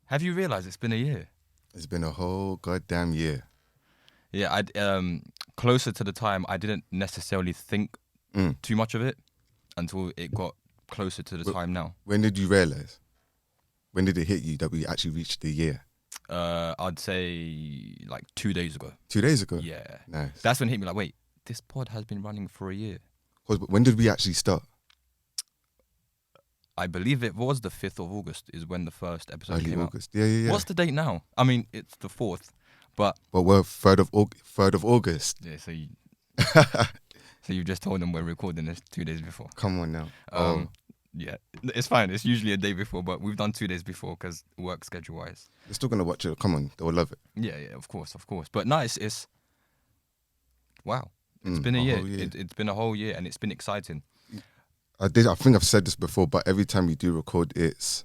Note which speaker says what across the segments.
Speaker 1: Have you realised it's been a year?
Speaker 2: It's been a whole goddamn year.
Speaker 1: Yeah, closer to the time, I didn't necessarily think
Speaker 2: Mm.
Speaker 1: too much of it until it got closer to the time now.
Speaker 2: When did you realise? When did it hit you that we actually reached the year?
Speaker 1: I'd say like 2 days ago.
Speaker 2: 2 days ago?
Speaker 1: Yeah.
Speaker 2: Nice.
Speaker 1: That's when it hit me like, wait, this pod has been running for a year.
Speaker 2: When did we actually start?
Speaker 1: I believe it was the 5th of August is when the first episode
Speaker 2: Early
Speaker 1: came
Speaker 2: August. Yeah.
Speaker 1: What's the date now? I mean, it's the 4th, but
Speaker 2: we're 3rd of August.
Speaker 1: yeah, so you just told them we're recording this 2 days before.
Speaker 2: Come on now.
Speaker 1: Yeah, it's fine. It's usually a day before, but we've done 2 days before because work schedule wise.
Speaker 2: They're still going to watch it. Come on. They will love it.
Speaker 1: Yeah, of course. But no, it's wow. It's been a year. It's been a whole year and it's been exciting.
Speaker 2: I think I've said this before, but every time we do record, it's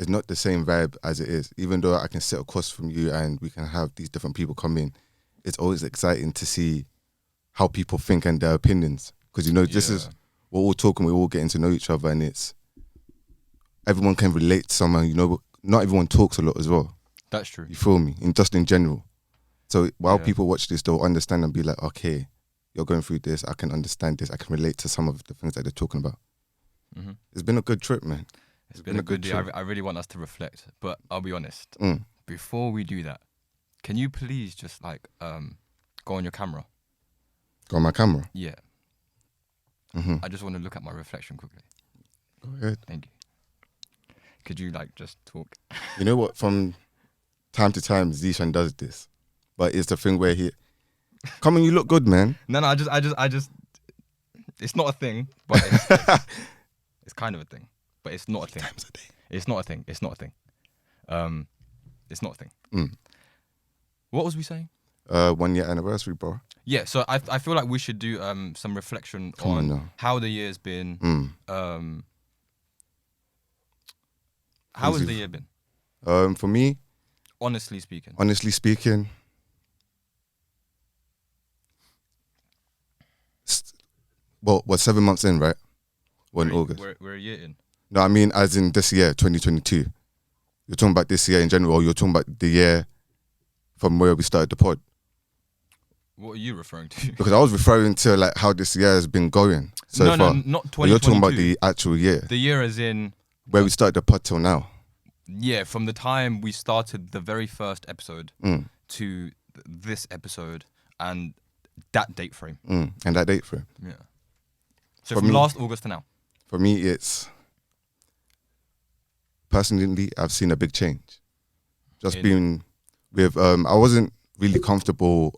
Speaker 2: not the same vibe as it is. Even though I can sit across from you and we can have these different people come in, it's always exciting to see how people think and their opinions. Because, this is, we're all talking, we're all getting to know each other, and everyone can relate to someone. Not everyone talks a lot as well.
Speaker 1: That's true.
Speaker 2: You feel me? Just in general. So while people watch this, they'll understand and be like, okay, you're going through this, I can understand this, I can relate to some of the things that they're talking about. Mm-hmm. It's been a good trip, man.
Speaker 1: It's been a good year. I really want us to reflect, but I'll be honest. Before we do that, can you please just go on your camera?
Speaker 2: Go on my camera?
Speaker 1: Yeah.
Speaker 2: Mm-hmm.
Speaker 1: I just want to look at my reflection quickly.
Speaker 2: Go ahead.
Speaker 1: Thank you. Could you just talk?
Speaker 2: You know what? From time to time, Zishan does this, but it's the thing where come on, you look good, man.
Speaker 1: No, I just. It's not a thing, but it's kind of a thing, but it's not a thing.
Speaker 2: Times a day.
Speaker 1: It's not a thing. It's not a thing. It's not a thing. What was we saying?
Speaker 2: 1 year anniversary, bro.
Speaker 1: Yeah, so I feel like we should do some reflection on how the year's been. How has the year been?
Speaker 2: For me,
Speaker 1: honestly speaking,
Speaker 2: well, we're 7 months in, right? We're in August.
Speaker 1: We're a year in.
Speaker 2: No, I mean as in this year, 2022. You're talking about this year in general, or you're talking about the year from where we started the pod?
Speaker 1: What are you referring to?
Speaker 2: Because I was referring to how this year has been going so far.
Speaker 1: No, not 2022.
Speaker 2: You're talking about the actual year.
Speaker 1: The year as in...
Speaker 2: where we started the pod till now.
Speaker 1: Yeah, from the time we started the very first episode to this episode and that date frame.
Speaker 2: And that date frame.
Speaker 1: Yeah. So from last August to now.
Speaker 2: For me, it's... Personally, I've seen a big change. Just being with... I wasn't really comfortable...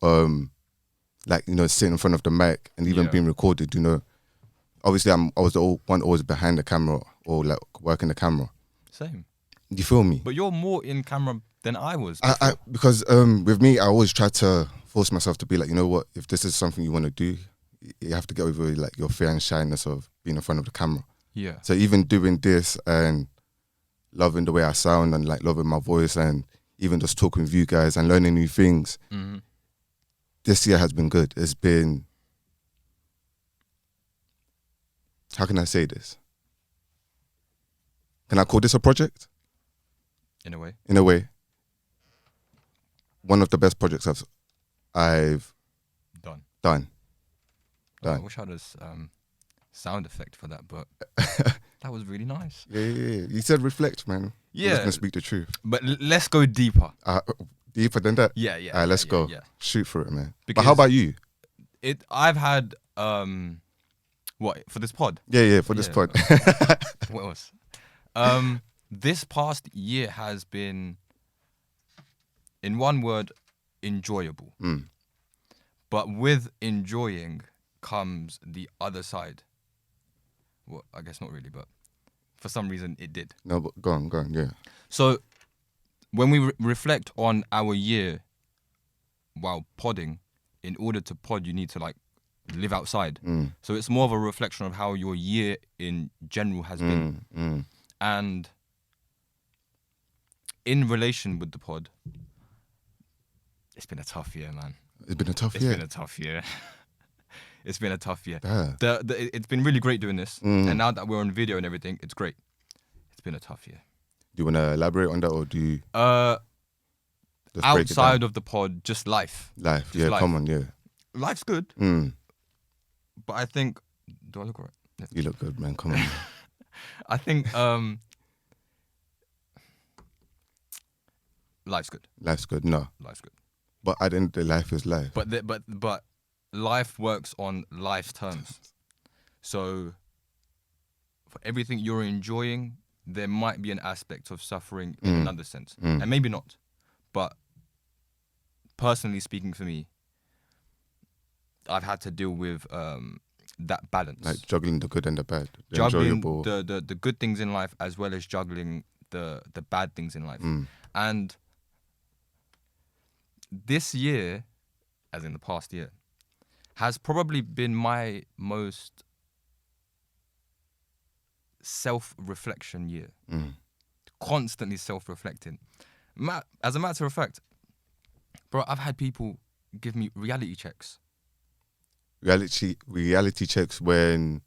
Speaker 2: sitting in front of the mic and even being recorded, Obviously, I was the one always behind the camera or working the camera.
Speaker 1: Same.
Speaker 2: You feel me?
Speaker 1: But you're more in camera than I was.
Speaker 2: Because with me, I always try to force myself to be like, you know what? If this is something you want to do, you have to get over your fear and shyness of being in front of the camera.
Speaker 1: Yeah.
Speaker 2: So even doing this and loving the way I sound and loving my voice and even just talking with you guys and learning new things. Mm-hmm. This year has been good. It's been... How can I say this? Can I call this a project?
Speaker 1: In a way.
Speaker 2: In a way. One of the best projects I've done.
Speaker 1: I wish I had a sound effect for that, but that was really nice.
Speaker 2: Yeah. You said reflect, man.
Speaker 1: Yeah.
Speaker 2: I'm just going to speak the truth.
Speaker 1: But let's go deeper.
Speaker 2: Deeper than that?
Speaker 1: Yeah.
Speaker 2: All right, let's go. Yeah. Shoot for it, man.
Speaker 1: Because
Speaker 2: but how about you?
Speaker 1: I've had... what, for this pod?
Speaker 2: Yeah, for this pod.
Speaker 1: What else? This past year has been, in one word, enjoyable. But with enjoying comes the other side. Well, I guess not really, but for some reason it did.
Speaker 2: No, but go on, yeah.
Speaker 1: So when we reflect on our year while podding, in order to pod, you need to live outside. So it's more of a reflection of how your year in general has been. And in relation with the pod, it's been a tough year, man.
Speaker 2: It's been a tough year.
Speaker 1: It's been a tough year. It's been a tough year.
Speaker 2: Yeah.
Speaker 1: It's been really great doing this. And now that we're on video and everything, it's great. It's been a tough year.
Speaker 2: Do you want to elaborate on that, or do you just break it
Speaker 1: Outside
Speaker 2: down?
Speaker 1: of the pod, just life.
Speaker 2: Life,
Speaker 1: just
Speaker 2: yeah,
Speaker 1: life.
Speaker 2: come on, yeah.
Speaker 1: Life's good, but I think. Do I look alright? Yeah.
Speaker 2: You look good, man. Come on. Man.
Speaker 1: I think life's good.
Speaker 2: Life's good, no.
Speaker 1: Life's good.
Speaker 2: But at the end of the day, life is life.
Speaker 1: But life works on life's terms. So for everything you're enjoying, there might be an aspect of suffering in another sense, and maybe not. But personally speaking, for me, I've had to deal with that balance,
Speaker 2: Like juggling the good and the bad, the
Speaker 1: juggling
Speaker 2: enjoyable.
Speaker 1: the good things in life as well as juggling the bad things in life. And this year, as in the past year, has probably been my most self-reflection year. Constantly self-reflecting. As a matter of fact, bro, I've had people give me reality checks.
Speaker 2: Reality checks when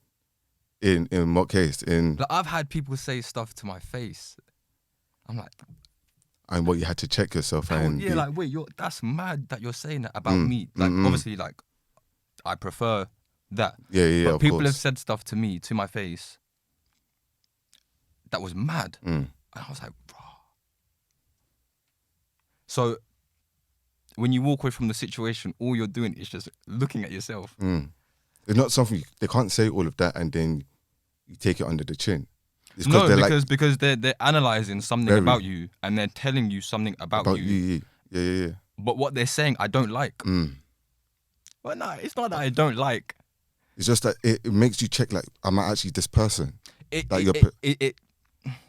Speaker 2: in what case? In
Speaker 1: Like, I've had people say stuff to my face. I'm like,
Speaker 2: and what you had to check yourself and
Speaker 1: yeah, like, wait, that's mad that you're saying that about me. Like, obviously, like, I prefer that.
Speaker 2: yeah,
Speaker 1: but
Speaker 2: of
Speaker 1: people
Speaker 2: course.
Speaker 1: have said stuff to me, to my face, that was mad. And I was like, bro. So when you walk away from the situation, all you're doing is just looking at yourself.
Speaker 2: It's not something they can't say all of that and then you take it under the chin. It's
Speaker 1: No,
Speaker 2: they're
Speaker 1: because they're analyzing something about you and they're telling you something about you.
Speaker 2: Yeah.
Speaker 1: But what they're saying, I don't like. But no, it's not that I don't like.
Speaker 2: It's just that it makes you check, like, am I actually this person?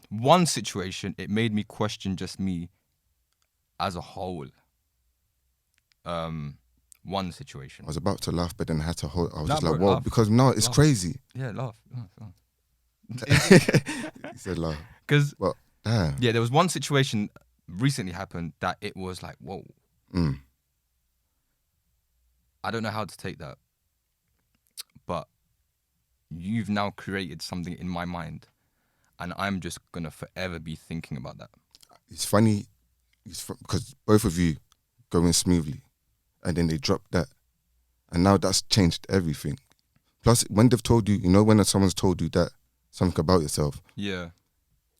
Speaker 1: One situation, it made me question just me as a whole. One situation.
Speaker 2: I was about to laugh, but then I had to hold. I was
Speaker 1: Nah,
Speaker 2: just like,
Speaker 1: bro,
Speaker 2: whoa,
Speaker 1: laugh.
Speaker 2: because no, it's
Speaker 1: Laugh.
Speaker 2: crazy.
Speaker 1: Yeah, laugh.
Speaker 2: He said laugh.
Speaker 1: Because
Speaker 2: Well, damn.
Speaker 1: yeah, there was one situation recently happened that it was like, whoa. I don't know how to take that, but you've now created something in my mind, and I'm just gonna forever be thinking about that.
Speaker 2: It's funny, because both of you going smoothly, and then they dropped that, and now that's changed everything. Plus, when they've told you, when someone's told you that something about yourself,
Speaker 1: Yeah.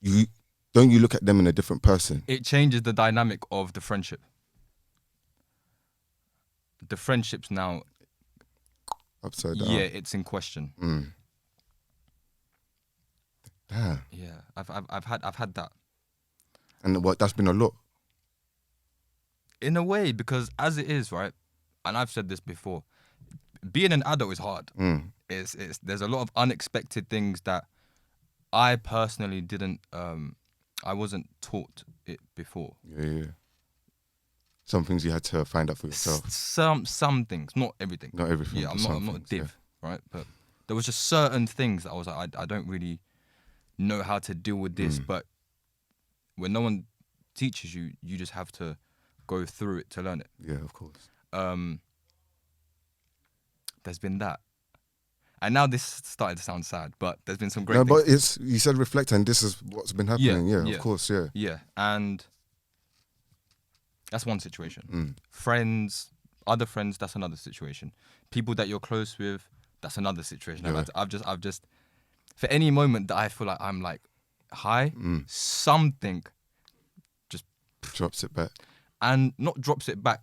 Speaker 2: you look at them in a different person.
Speaker 1: It changes the dynamic of the friendship. The friendship's now,
Speaker 2: Upside down.
Speaker 1: yeah, it's in question.
Speaker 2: Damn.
Speaker 1: Yeah, I've had that.
Speaker 2: And that's been a lot.
Speaker 1: In a way, because as it is, right, and I've said this before, being an adult is hard. There's a lot of unexpected things that I personally didn't, I wasn't taught it before.
Speaker 2: Yeah. Some things you had to find out for yourself.
Speaker 1: Some things, not everything.
Speaker 2: Not everything.
Speaker 1: Yeah, I'm not a
Speaker 2: things,
Speaker 1: div, right? But there was just certain things that I was like, I don't really know how to deal with this. But when no one teaches you, you just have to go through it to learn it.
Speaker 2: Yeah, of course.
Speaker 1: There's been that. And now this started to sound sad, but there's been some great
Speaker 2: No,
Speaker 1: things.
Speaker 2: but you said reflect, and this is what's been happening. Yeah,
Speaker 1: Yeah.
Speaker 2: of course, yeah.
Speaker 1: Yeah, and that's one situation. Friends, other friends, that's another situation. People that you're close with, that's another situation.
Speaker 2: Yeah.
Speaker 1: I've just, for any moment that I feel like I'm like high, something just
Speaker 2: Drops it back.
Speaker 1: and not drops it back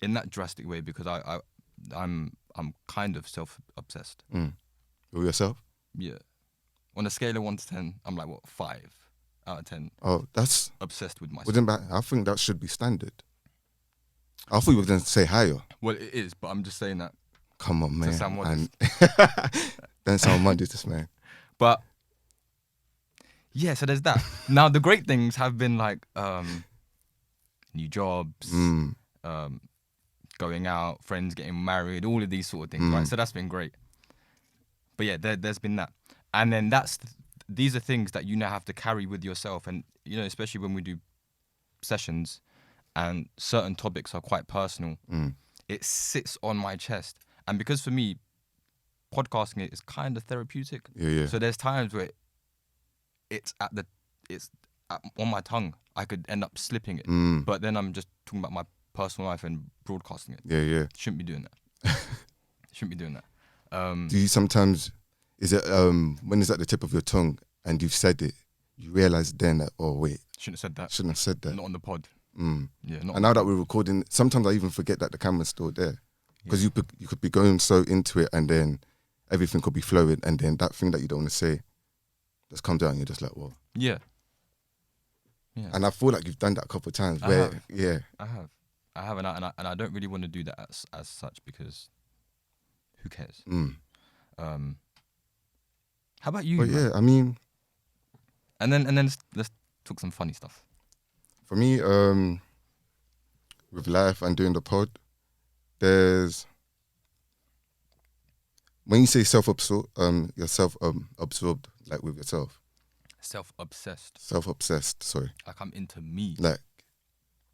Speaker 1: in that drastic way, because I'm kind of self-obsessed.
Speaker 2: With yourself?
Speaker 1: Yeah. On a scale of 1 to 10, I'm like, what, 5 out of 10.
Speaker 2: Oh, that's...
Speaker 1: Obsessed with myself.
Speaker 2: I think that should be standard. I thought you were going to say higher.
Speaker 1: Well, it is, but I'm just saying that.
Speaker 2: Come on, man.
Speaker 1: To sound modest.
Speaker 2: Don't sound modest, man.
Speaker 1: But, yeah, so there's that. Now, the great things have been like new jobs, going out, friends getting married, all of these sort of things, right? So that's been great. But yeah, there's been that. And then these are things that you now have to carry with yourself. And, especially when we do sessions and certain topics are quite personal, it sits on my chest. And because for me, podcasting is kind of therapeutic.
Speaker 2: Yeah.
Speaker 1: So there's times where it's on my tongue. I could end up slipping it. But then I'm just talking about my personal life and broadcasting it.
Speaker 2: Yeah.
Speaker 1: Shouldn't be doing that. Shouldn't be doing that.
Speaker 2: Do you sometimes, is it when it's at the tip of your tongue and you've said it, you realise then that, oh wait,
Speaker 1: Shouldn't have said that.
Speaker 2: shouldn't have said that.
Speaker 1: Not on the pod. Yeah, not.
Speaker 2: And now that we're recording, sometimes I even forget that the camera's still there, because you could be going so into it and then everything could be flowing, and then that thing that you don't want to say just comes out and you're just like, whoa.
Speaker 1: Yeah.
Speaker 2: And I feel like you've done that a couple of times.
Speaker 1: I have, and I don't really want to do that as such, because who cares? How about you?
Speaker 2: But yeah, I mean,
Speaker 1: and then let's talk some funny stuff.
Speaker 2: for me, with life and doing the pod, there's, when you say self-absorbed, you're self-absorbed, like with yourself.
Speaker 1: Self-obsessed.
Speaker 2: Self-obsessed, sorry.
Speaker 1: Like I'm into me.
Speaker 2: Like,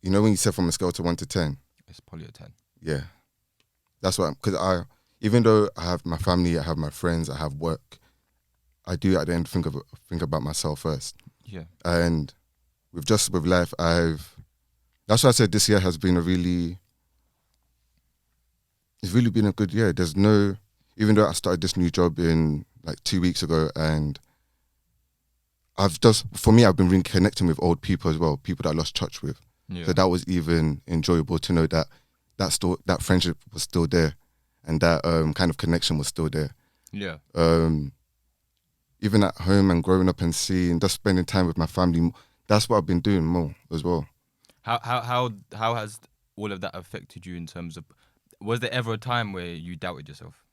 Speaker 2: you know when you said from a scale to 1 to 10?
Speaker 1: It's probably a 10.
Speaker 2: Yeah. That's what because even though I have my family, I have my friends, I have work, I do at the end think about myself first.
Speaker 1: Yeah.
Speaker 2: And with life, that's why I said this year has been it's really been a good year. There's no, even though I started this new job in like 2 weeks ago, and I've been reconnecting with old people as well, people that I lost touch with.
Speaker 1: Yeah.
Speaker 2: So that was even enjoyable to know that friendship was still there, and that kind of connection was still there.
Speaker 1: Yeah.
Speaker 2: Even at home and growing up and just spending time with my family, that's what I've been doing more as well.
Speaker 1: How has all of that affected you in terms of, was there ever a time where you doubted yourself?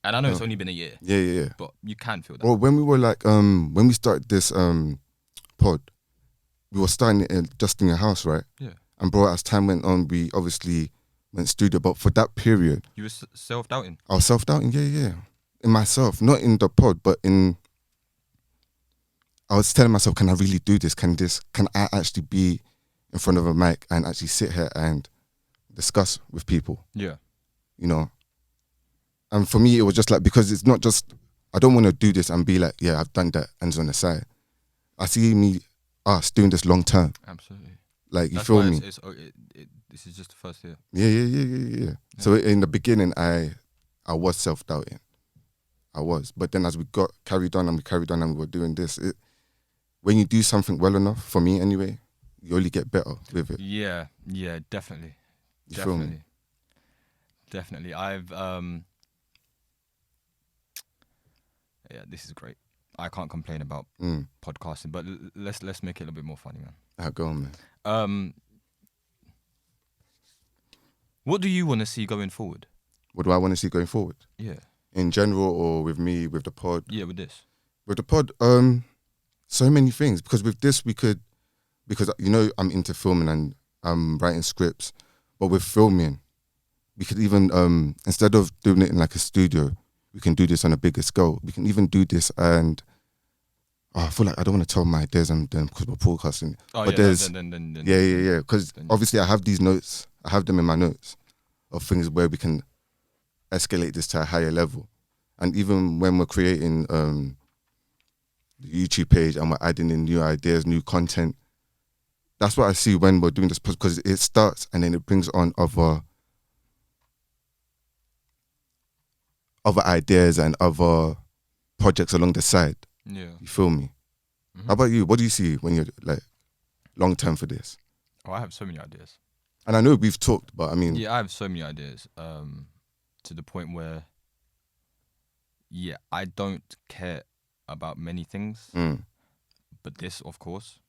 Speaker 1: And I know it's only been a year.
Speaker 2: Yeah.
Speaker 1: But you can feel that.
Speaker 2: Well, when we were like, when we started this pod, we were starting it just in your house, right?
Speaker 1: Yeah.
Speaker 2: And bro, as time went on, we obviously went studio. But for that period,
Speaker 1: You were self-doubting?
Speaker 2: I was self-doubting, yeah. In myself, not in the pod, but I was telling myself, can I really do this? Can I actually be in front of a mic and actually sit here and discuss with people?
Speaker 1: Yeah.
Speaker 2: You know? And for me, it was just like, because it's not just, I don't want to do this and be like, yeah, I've done that and it's on the side. I see us doing this long term.
Speaker 1: Absolutely.
Speaker 2: Like, you
Speaker 1: That's
Speaker 2: feel
Speaker 1: why
Speaker 2: me?
Speaker 1: This is just the first year.
Speaker 2: Yeah. So in the beginning, I was self-doubting. I was. But then as we carried on and we were doing this, when you do something well enough, for me anyway, you only get better with it.
Speaker 1: Yeah, definitely.
Speaker 2: You feel me?
Speaker 1: Definitely. Yeah, this is great. I can't complain about podcasting, but let's make it a little bit more funny, man.
Speaker 2: Go on, man.
Speaker 1: What do you want to see going forward?
Speaker 2: What do I want to see going forward?
Speaker 1: Yeah.
Speaker 2: In general, or with me, with the pod?
Speaker 1: Yeah, with this.
Speaker 2: With the pod, so many things. Because with this, because you know I'm into filming and I'm writing scripts, but with filming, we could even, instead of doing it in like a studio, we can do this on a bigger scale. We can even do this and, I feel like I don't want to tell my ideas and then because we're podcasting.
Speaker 1: Oh,
Speaker 2: but
Speaker 1: yeah,
Speaker 2: there's,
Speaker 1: then,
Speaker 2: yeah. Because obviously I have these notes, I have them in my notes of things where we can escalate this to a higher level. And even when we're creating the YouTube page and we're adding in new ideas, new content, that's what I see when we're doing this, because it starts and then it brings on other ideas and other projects along the side.
Speaker 1: Yeah.
Speaker 2: You feel me?
Speaker 1: Mm-hmm.
Speaker 2: How about you? What do you see when you're like long term for this?
Speaker 1: Oh, I have so many ideas.
Speaker 2: And I know we've talked, but I mean,
Speaker 1: yeah, I have so many ideas. To the point where, I don't care about many things, but this, of course.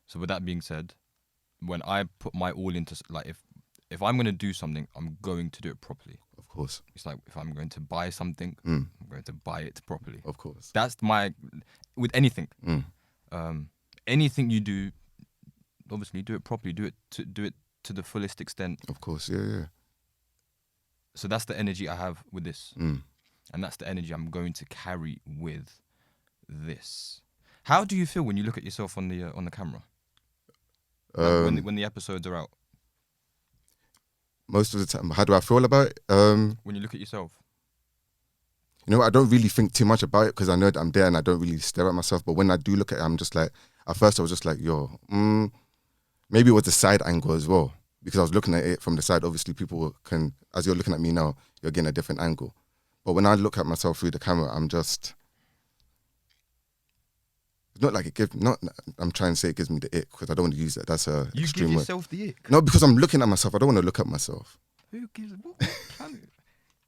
Speaker 1: So with that being said, when I put my all into, like, if I'm gonna do something, I'm going to do it properly.
Speaker 2: Of course.
Speaker 1: It's like if I'm going to buy something, I'm going to buy it properly.
Speaker 2: Of course.
Speaker 1: That's with anything. Anything you do, obviously do it properly. Do it to the fullest extent.
Speaker 2: Of course, yeah.
Speaker 1: So that's the energy I have with this, and that's the energy I'm going to carry with this. How do you feel when you look at yourself on the camera? Like when the episodes are out.
Speaker 2: Most of the time, how do I feel about it?
Speaker 1: When you look at yourself.
Speaker 2: You know, I don't really think too much about it because I know that I'm there and I don't really stare at myself. But when I do look at it, I'm just like, at first I was just like, yo, maybe it was the side angle as well because I was looking at it from the side. Obviously, people can, as you're looking at me now, you're getting a different angle. But when I look at myself through the camera, I'm just, it's not like it gives, I'm trying to say it gives me the ick because I don't want to use that. That's a
Speaker 1: You
Speaker 2: extreme
Speaker 1: give
Speaker 2: word.
Speaker 1: yourself the ick.
Speaker 2: No, because I'm looking at myself. I don't want to look at myself.
Speaker 1: Who gives what planet?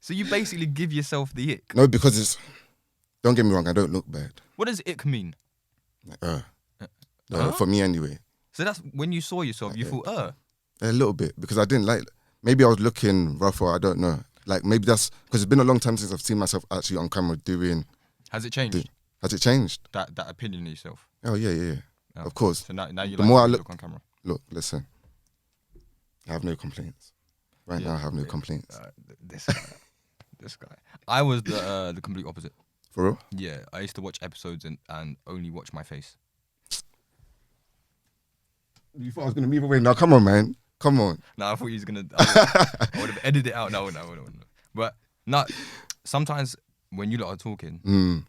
Speaker 1: So you basically give yourself the ick.
Speaker 2: No, because it's, don't get me wrong, I don't look bad.
Speaker 1: What does ick mean?
Speaker 2: For me anyway.
Speaker 1: So that's when you saw yourself, you thought,
Speaker 2: A little bit, because I didn't like, maybe I was looking rough or I don't know. Like maybe that's, because it's been a long time since I've seen myself actually on camera doing.
Speaker 1: Has it changed?
Speaker 2: Has it changed?
Speaker 1: That opinion of yourself?
Speaker 2: Oh, yeah.
Speaker 1: Oh.
Speaker 2: Of course.
Speaker 1: So now you
Speaker 2: The
Speaker 1: like
Speaker 2: more I
Speaker 1: look on camera?
Speaker 2: Look, listen. I have no complaints. Right now I have no complaints.
Speaker 1: This guy. I was the complete opposite.
Speaker 2: For real?
Speaker 1: Yeah, I used to watch episodes and only watch my face.
Speaker 2: You thought I was going to move away? Now, come on, man. Come on.
Speaker 1: No, I thought he was going to... I would have edited it out. No. But no, sometimes when you lot are talking, I'm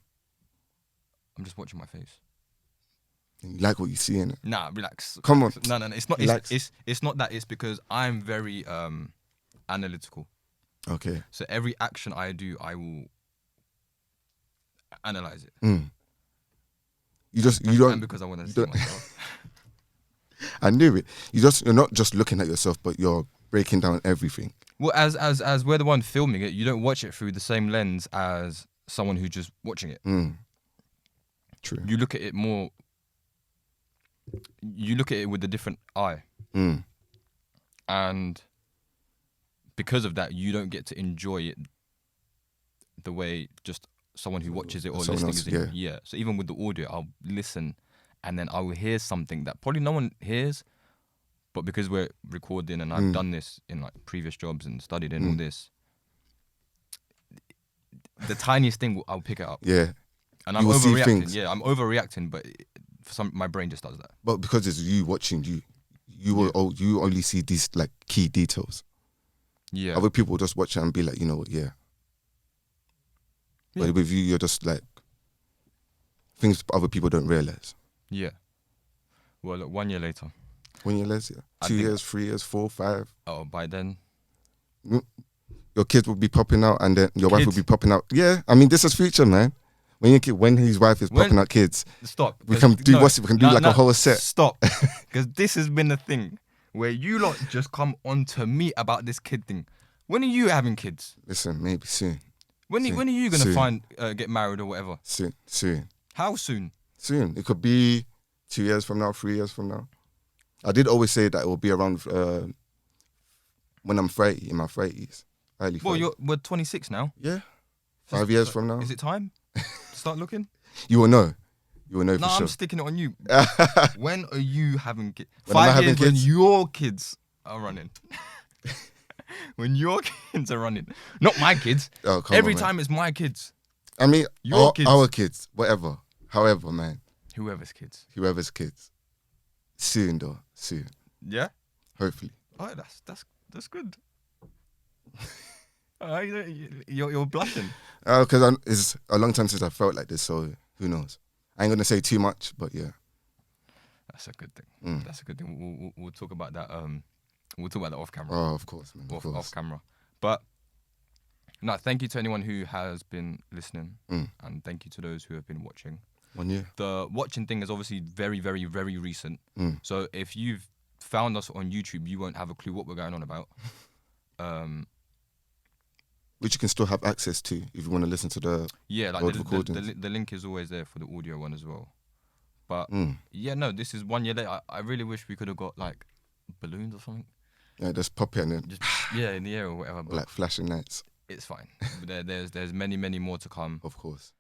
Speaker 1: just watching my face.
Speaker 2: You like what you see in it?
Speaker 1: Nah, relax.
Speaker 2: Come on.
Speaker 1: No. It's not. It's not that. It's because I'm very analytical.
Speaker 2: Okay.
Speaker 1: So every action I do, I will analyze it.
Speaker 2: You don't.
Speaker 1: And because I want to see myself.
Speaker 2: I knew it. You're not just looking at yourself, but you're breaking down everything.
Speaker 1: Well, as we're the one filming it, you don't watch it through the same lens as someone who's just watching it.
Speaker 2: True.
Speaker 1: You look at it more. You look at it with a different eye, and because of that, you don't get to enjoy it the way just someone who watches it or
Speaker 2: Someone
Speaker 1: listening
Speaker 2: else,
Speaker 1: is. Yeah. So even with the audio, I'll listen, and then I will hear something that probably no one hears, but because we're recording and I've done this in like previous jobs and studied and all this, the tiniest thing I'll pick it up.
Speaker 2: Yeah.
Speaker 1: And I'm overreacting. Yeah, I'm overreacting, but my brain just does that.
Speaker 2: But because it's you watching, you only see these like key details.
Speaker 1: Yeah.
Speaker 2: Other people just watch it and be like, you know what, yeah. But with you, you're just like things other people don't realize.
Speaker 1: Yeah. Well, look, 1 year later.
Speaker 2: 1 year later, 2 years, 3 years, 4, 5.
Speaker 1: Oh, by then.
Speaker 2: Your kids will be popping out, and then your wife will be popping out. Yeah, I mean, this is future, man. When his wife is popping out kids,
Speaker 1: stop.
Speaker 2: We can do We can do like a whole set.
Speaker 1: Stop, because this has been a thing where you lot just come on to me about this kid thing. When are you having kids?
Speaker 2: Listen, maybe soon.
Speaker 1: When are you gonna get married or whatever?
Speaker 2: Soon.
Speaker 1: How soon?
Speaker 2: Soon. It could be 2 years from now, 3 years from now. I did always say that it will be around when I'm 30, in my 30s, early 30s.
Speaker 1: Well, we're 26 now.
Speaker 2: Yeah. 5 years from now.
Speaker 1: Is it time to start looking?
Speaker 2: You will know. You will know for sure.
Speaker 1: I'm sticking it on you. When are you having kids?
Speaker 2: When am I
Speaker 1: 5
Speaker 2: having
Speaker 1: years when
Speaker 2: kids?
Speaker 1: your kids are running. When your kids are running. Not my kids.
Speaker 2: Oh, come
Speaker 1: Every
Speaker 2: on, man.
Speaker 1: time it's my kids.
Speaker 2: I mean,
Speaker 1: kids.
Speaker 2: Our kids, whatever. However, man.
Speaker 1: Whoever's kids.
Speaker 2: Whoever's kids. Soon, though. Soon.
Speaker 1: Yeah?
Speaker 2: Hopefully.
Speaker 1: Oh, that's good. You're blushing.
Speaker 2: Because it's a long time since I felt like this, so who knows? I ain't going to say too much, but yeah.
Speaker 1: That's a good thing. That's a good thing. We'll talk about that. We'll talk about that off camera.
Speaker 2: Oh, of course, man.
Speaker 1: Off camera. But no, thank you to anyone who has been listening, and thank you to those who have been watching.
Speaker 2: 1 year.
Speaker 1: The watching thing is obviously very, very, very recent. So if you've found us on YouTube, you won't have a clue what we're going on about.
Speaker 2: Which you can still have access to if you want to listen to the old recordings.
Speaker 1: The link is always there for the audio one as well. But yeah, no, this is 1 year later. I really wish we could have got like balloons or something.
Speaker 2: Yeah, just pop it and then
Speaker 1: in the air or whatever. But
Speaker 2: like flashing lights.
Speaker 1: It's fine. There's many, many more to come.
Speaker 2: Of course.